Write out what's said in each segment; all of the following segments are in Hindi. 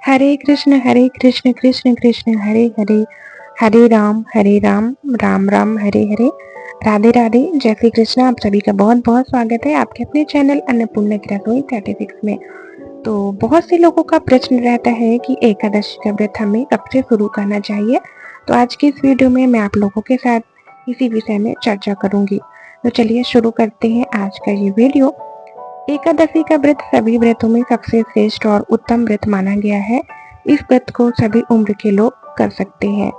हरे कृष्ण कृष्ण कृष्ण हरे हरे, हरे राम राम राम हरे हरे। राधे राधे, जय श्री कृष्ण। आप सभी का बहुत बहुत स्वागत है आपके अपने चैनल अन्नपूर्णा की रसोई 36 में। तो बहुत से लोगों का प्रश्न रहता है कि एकादशी का व्रत हमें कब से शुरू करना चाहिए। तो आज की इस वीडियो में मैं आप लोगों के साथ इसी विषय में चर्चा करूंगी। तो चलिए शुरू करते हैं आज का ये वीडियो। एकादशी का व्रत सभी व्रतों में सबसे श्रेष्ठ और उत्तम व्रत माना गया है। इस व्रत को सभी उम्र के लोग कर सकते हैं।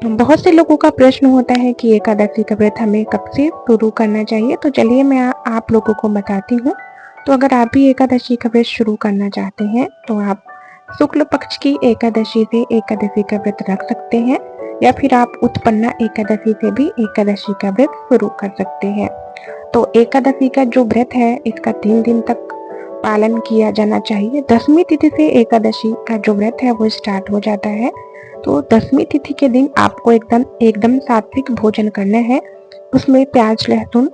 बहुत से लोगों का प्रश्न होता है कि एकादशी का व्रत हमें कब से शुरू करना चाहिए। तो चलिए मैं आप लोगों को बताती हूँ। तो अगर आप भी एकादशी का व्रत शुरू करना चाहते हैं तो आप शुक्ल पक्ष की एकादशी से एकादशी का व्रत रख सकते हैं, या फिर आप उत्पन्ना एकादशी से भी एकादशी का व्रत शुरू कर सकते हैं। तो एकादशी का जो व्रत है इसका 3 दिन तक पालन किया जाना चाहिए। 10वीं तिथि से एकादशी का जो व्रत है वो स्टार्ट हो जाता है। तो 10वीं तिथि के दिन आपको एकदम सात्विक भोजन करना है। उसमें प्याज लहसुन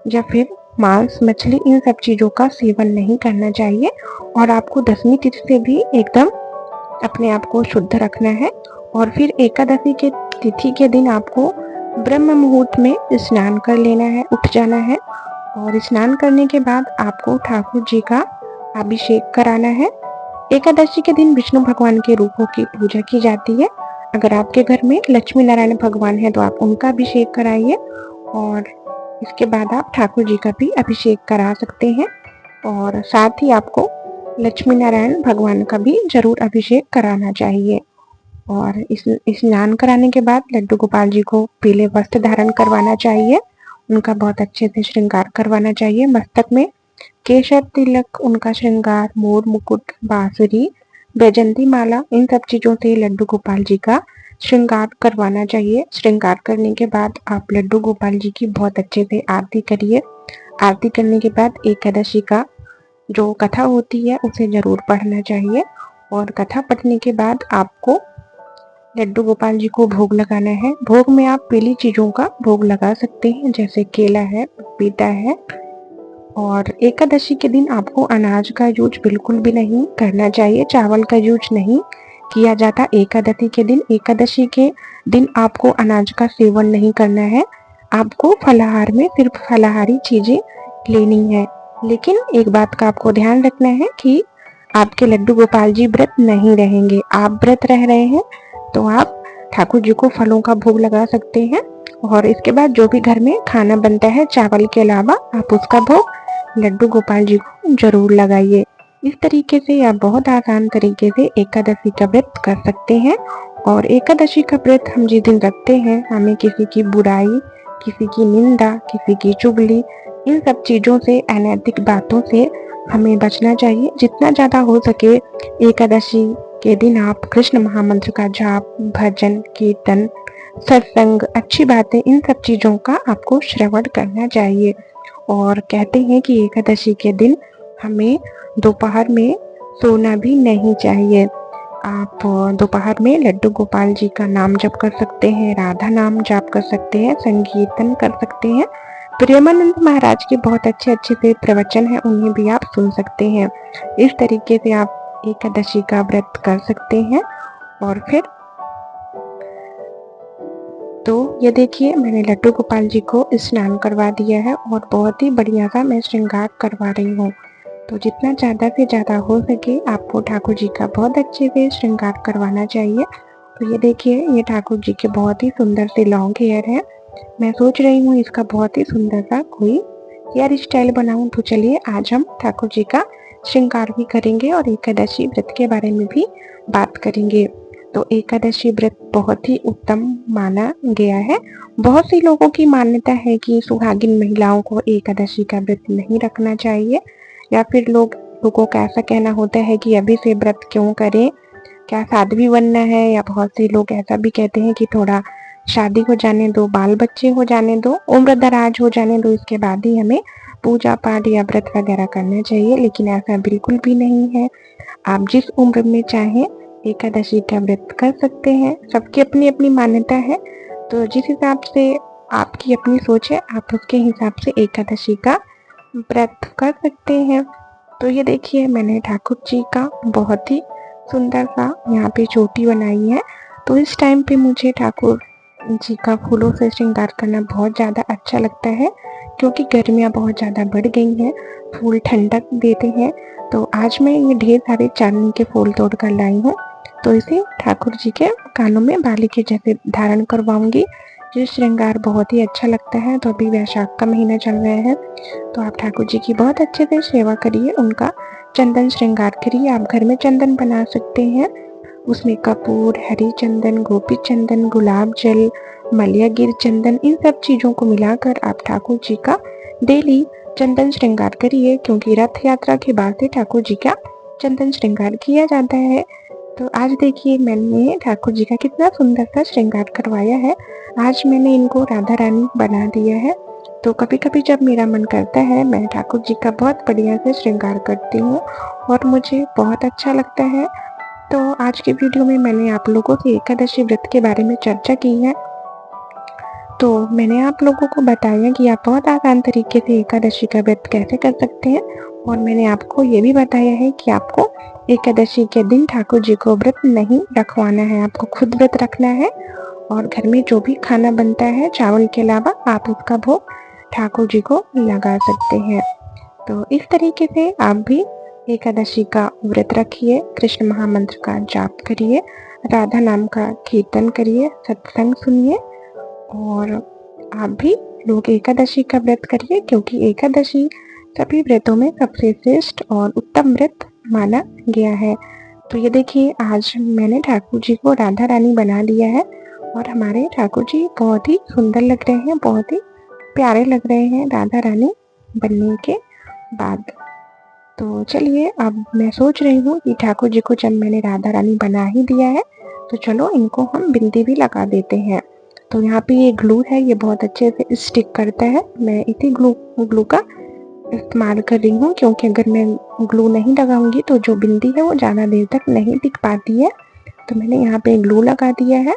या फिर मांस मछली इन सब चीजों का सेवन नहीं करना चाहिए। और आपको 10वीं तिथि से भी एकदम अपने आप को शुद्ध रखना है। और फिर एकादशी के तिथि के दिन आपको ब्रह्म मुहूर्त में स्नान कर लेना है, उठ जाना है। और स्नान करने के बाद आपको ठाकुर जी का अभिषेक कराना है। एकादशी के दिन विष्णु भगवान के रूपों की पूजा की जाती है। अगर आपके घर में लक्ष्मी नारायण भगवान है तो आप उनका अभिषेक कराइए, और इसके बाद आप ठाकुर जी का भी अभिषेक करा सकते हैं। और साथ ही आपको लक्ष्मी नारायण भगवान का भी जरूर अभिषेक कराना चाहिए। और इस स्नान कराने के बाद लड्डू गोपाल जी को पीले वस्त्र धारण करवाना चाहिए। उनका बहुत अच्छे से श्रृंगार करवाना चाहिए। मस्तक में केशर तिलक, उनका श्रृंगार, मोर मुकुट, बांसुरी, बैजंती माला इन सब चीजों से लड्डू गोपाल जी का श्रृंगार करवाना चाहिए। श्रृंगार करने के बाद आप लड्डू गोपाल जी की बहुत अच्छे से आरती करिए। आरती करने के बाद एकादशी का जो कथा होती है उसे जरूर पढ़ना चाहिए। और कथा पढ़ने के बाद आपको लड्डू गोपाल जी को भोग लगाना है। भोग में आप पीली चीजों का भोग लगा सकते हैं, जैसे केला है, पपीता है। और एकादशी के दिन आपको अनाज का यूज बिल्कुल भी नहीं करना चाहिए। चावल का यूज नहीं किया जाता एकादशी के दिन। एकादशी के दिन आपको अनाज का सेवन नहीं करना है। आपको फलाहार में सिर्फ फलाहारी चीजें लेनी है। लेकिन एक बात का आपको ध्यान रखना है कि आपके लड्डू गोपाल जी व्रत नहीं रहेंगे। आप व्रत रह रहे हैं तो आप ठाकुर जी को फलों का भोग लगा सकते हैं। और इसके बाद जो भी घर में खाना बनता है चावल के अलावा, आप उसका भोग लड्डू गोपाल जी को जरूर लगाइए। इस तरीके से आप बहुत आसान तरीके से एकादशी का व्रत कर सकते हैं। और एकादशी का व्रत हम जिस दिन रखते हैं, हमें किसी की बुराई, किसी की निंदा, किसी की चुगली इन सब चीजों से, अनैतिक बातों से हमें बचना चाहिए। जितना ज्यादा हो सके एकादशी के दिन आप कृष्ण महामंत्र का जाप, भजन, कीर्तन, सत्संग, अच्छी बातें इन सब चीजों का आपको श्रवण करना चाहिए। और कहते हैं कि एकादशी के दिन हमें दोपहर में सोना भी नहीं चाहिए। आप दोपहर में लड्डू गोपाल जी का नाम जप कर सकते हैं, राधा नाम जाप कर सकते हैं, संकीर्तन कर सकते हैं। प्रेमानंद महाराज के बहुत अच्छे अच्छे से प्रवचन है, उन्हें भी आप सुन सकते हैं। इस तरीके से आप एकादशी का व्रत कर सकते हैं। और फिर तो ये देखिए, मैंने लड्डू गोपाल जी को स्नान करवा दिया है और बहुत ही बढ़िया सा मैं श्रृंगार करवा रही हूँ। तो जितना ज़्यादा से ज़्यादा हो सके आपको ठाकुर जी का बहुत अच्छे से श्रृंगार करवाना चाहिए। तो ये देखिए, ये ठाकुर जी के बहुत ही सुंदर से लॉन्ग हेयर है। मैं सोच रही हूँ इसका बहुत ही सुंदर सा कोई हेयर स्टाइल बनाऊं। तो चलिए आज हम ठाकुर जी का श्रृंगार भी करेंगे और एकादशी व्रत के बारे में भी बात करेंगे। तो एकादशी व्रत बहुत ही उत्तम माना गया है। बहुत सी लोगों की मान्यता है कि सुहागिन महिलाओं को एकादशी का व्रत नहीं रखना चाहिए, या फिर लोगों का ऐसा कहना होता है कि अभी से व्रत क्यों करें, क्या साध्वी बनना है। या बहुत से लोग ऐसा भी कहते हैं कि थोड़ा शादी हो जाने दो, बाल बच्चे हो जाने दो, उम्र दराज हो जाने दो, इसके बाद ही हमें पूजा पाठ या व्रत वगैरह करना चाहिए। लेकिन ऐसा बिल्कुल भी नहीं है। आप जिस उम्र में चाहें एकादशी का व्रत कर सकते हैं। सबकी अपनी अपनी मान्यता है। तो जिस हिसाब से आपकी अपनी सोच है, आप उसके हिसाब से एकादशी का व्रत कर सकते हैं। तो ये देखिए मैंने ठाकुर जी का बहुत ही सुंदर सा यहाँ पे चोटी बनाई है। तो इस टाइम पे मुझे ठाकुर जी का फूलों से श्रृंगार करना बहुत ज़्यादा अच्छा लगता है, क्योंकि गर्मियाँ बहुत ज़्यादा बढ़ गई हैं, फूल ठंडक देते हैं। तो आज मैं ये ढेर सारे चांदनी के फूल तोड़ कर लाई हूँ। तो इसे ठाकुर जी के कानों में बाली के जैसे धारण करवाऊंगी। ये श्रृंगार बहुत ही अच्छा लगता है। तो अभी वैशाख का महीना चल रहा है, तो आप ठाकुर जी की बहुत अच्छे से सेवा करिए, उनका चंदन श्रृंगार करिए। आप घर में चंदन बना सकते हैं, उसमें कपूर, हरी चंदन, गोपी चंदन, गुलाब जल, मलिया गिर चंदन, इन सब चीज़ों को मिलाकर आप ठाकुर जी का डेली चंदन श्रृंगार करिए, क्योंकि रथ यात्रा के बाद से ठाकुर जी का चंदन श्रृंगार किया जाता है। तो आज देखिए मैंने ठाकुर जी का कितना सुंदर सा श्रृंगार करवाया है। आज मैंने इनको राधा रानी बना दिया है। तो कभी कभी जब मेरा मन करता है, मैं ठाकुर जी का बहुत बढ़िया से श्रृंगार करती हूँ और मुझे बहुत अच्छा लगता है। तो आज की वीडियो में मैंने आप लोगों से एकादशी व्रत के बारे में चर्चा की है। तो मैंने आप लोगों को बताया कि आप बहुत आसान तरीके से एकादशी का व्रत कैसे कर सकते हैं, और मैंने आपको ये भी बताया है कि आपको एकादशी के दिन ठाकुर जी को व्रत नहीं रखवाना है, आपको खुद व्रत रखना है। और घर में जो भी खाना बनता है चावल के अलावा, आप उसका भोग ठाकुर जी को लगा सकते हैं। तो इस तरीके से आप भी एकादशी का व्रत रखिए, कृष्ण महामंत्र का जाप करिए, राधा नाम का कीर्तन करिए, सत्संग सुनिए, और आप भी लोग एकादशी का व्रत करिए, क्योंकि एकादशी सभी व्रतों में सबसे श्रेष्ठ और उत्तम व्रत माना गया है। तो ये देखिए आज मैंने ठाकुर जी को राधा रानी बना दिया है, और हमारे ठाकुर जी बहुत ही सुंदर लग रहे हैं, बहुत ही प्यारे लग रहे हैं राधा रानी बनने के बाद। तो चलिए अब मैं सोच रही हूँ कि ठाकुर जी को जब मैंने राधा रानी बना ही दिया है, तो चलो इनको हम बिंदी भी लगा देते हैं। तो यहाँ पे ये ग्लू है, ये बहुत अच्छे से स्टिक करता है। मैं इसी ग्लू का इस्तेमाल कर रही हूँ, क्योंकि अगर मैं ग्लू नहीं लगाऊंगी तो जो बिंदी है वो ज़्यादा देर तक नहीं टिक पाती है। तो मैंने यहाँ पे ग्लू लगा दिया है,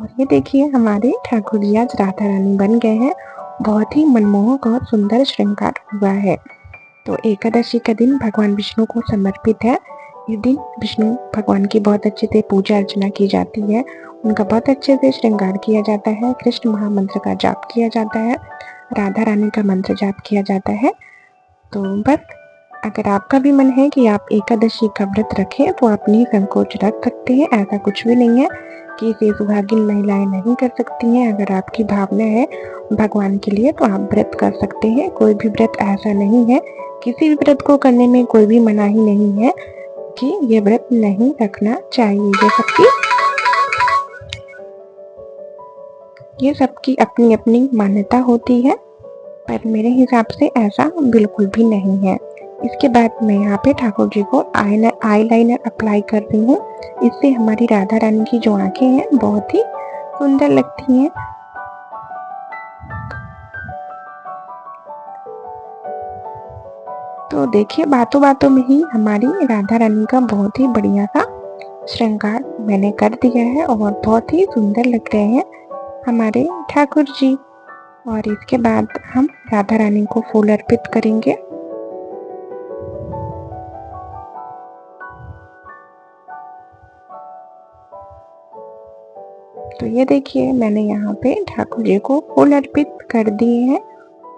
और ये देखिए हमारे ठाकुर जी आज राधा रानी बन गए हैं। बहुत ही मनमोहक और सुंदर श्रृंगार हुआ है। तो एकादशी का दिन भगवान विष्णु को समर्पित है। इस दिन विष्णु भगवान की बहुत अच्छे से पूजा अर्चना की जाती है, उनका बहुत अच्छे से श्रृंगार किया जाता है, कृष्ण महामंत्र का जाप किया जाता है, राधा रानी का मंत्र जाप किया जाता है। तो बस अगर आपका भी मन है कि आप एकादशी का व्रत रखें, तो आप निसंकोच रख सकते हैं। ऐसा कुछ भी नहीं है कि इसे सुहागिन महिलाएं नहीं कर सकती हैं। अगर आपकी भावना है भगवान के लिए, तो आप व्रत कर सकते हैं। कोई भी व्रत ऐसा नहीं है, किसी भी व्रत को करने में कोई भी मनाही नहीं है कि ये व्रत नहीं रखना चाहिए। ये सबकी अपनी अपनी मान्यता होती है, पर मेरे हिसाब से ऐसा बिल्कुल भी नहीं है। इसके बाद मैं यहाँ पे ठाकुर जी को आई लाइनर अप्लाई कर रही हूँ। इससे हमारी राधा रानी की जो आंखें हैं बहुत ही सुंदर लगती हैं। तो देखिए बातों बातों में ही हमारी राधा रानी का बहुत ही बढ़िया सा श्रृंगार मैंने कर दिया है, और बहुत ही सुंदर लग रहे हैं हमारे ठाकुर जी। और इसके बाद हम राधा रानी को फूल अर्पित करेंगे। तो ये देखिए मैंने यहाँ पे ठाकुर जी को फूल अर्पित कर दिए हैं,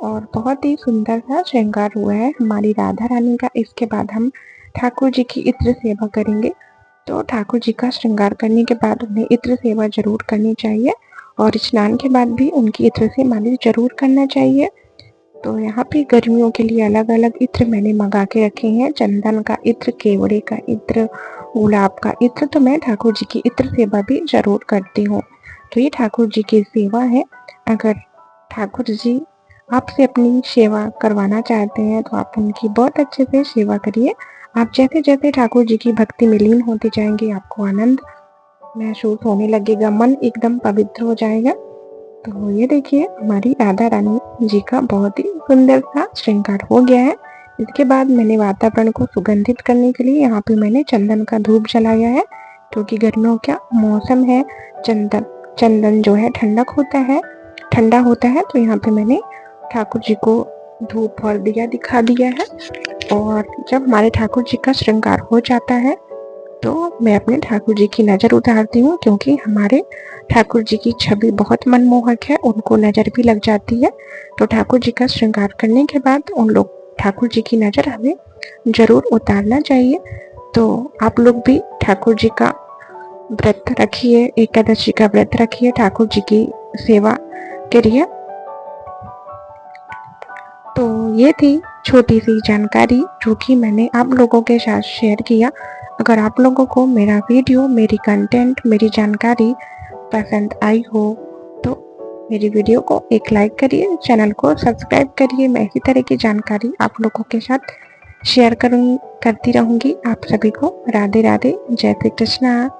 और बहुत ही सुंदर सा श्रृंगार हुआ है हमारी राधा रानी का। इसके बाद हम ठाकुर जी की इत्र सेवा करेंगे। तो ठाकुर जी का श्रृंगार करने के बाद उन्हें इत्र सेवा जरूर करनी चाहिए, और स्नान के बाद भी उनकी इत्र से मालिश जरूर करना चाहिए। तो यहाँ पे गर्मियों के लिए अलग अलग इत्र मैंने मंगा के रखे हैं, चंदन का इत्र, केवड़े का इत्र, गुलाब का इत्र। तो मैं ठाकुर जी की इत्र सेवा भी जरूर करती हूँ। तो ये ठाकुर जी की सेवा है। अगर ठाकुर जी आपसे अपनी सेवा करवाना चाहते हैं, तो आप उनकी बहुत अच्छे से सेवा करिए। आप जैसे जैसे ठाकुर जी की भक्ति में लीन होते जाएंगे, आपको आनंद महसूस होने लगेगा, मन एकदम पवित्र हो जाएगा। तो ये देखिए हमारी राधा रानी जी का बहुत ही सुंदर सा श्रृंगार हो गया है। इसके बाद मैंने वातावरण को सुगंधित करने के लिए यहाँ पे मैंने चंदन का धूप जलाया है, क्योंकि गर्मियों का मौसम है। चंदन जो है ठंडा होता है। तो यहाँ पे मैंने ठाकुर जी को धूप और दिया दिखा दिया है। और जब हमारे ठाकुर जी का श्रृंगार हो जाता है तो मैं अपने ठाकुर जी की नज़र उतारती हूँ, क्योंकि हमारे ठाकुर जी की छवि बहुत मनमोहक है, उनको नज़र भी लग जाती है। तो ठाकुर जी का श्रृंगार करने के बाद उन लोग ठाकुर जी की नज़र हमें ज़रूर उतारना चाहिए। तो आप लोग भी ठाकुर जी का व्रत रखिए, एकादशी का व्रत रखिए ठाकुर जी की सेवा करिए। तो ये थी छोटी सी जानकारी जो कि मैंने आप लोगों के साथ शेयर किया। अगर आप लोगों को मेरा वीडियो, मेरी कंटेंट, मेरी जानकारी पसंद आई हो तो मेरी वीडियो को एक लाइक करिए, चैनल को सब्सक्राइब करिए। मैं इसी तरह की जानकारी आप लोगों के साथ शेयर करती रहूँगी। आप सभी को राधे राधे, जय श्री कृष्णा।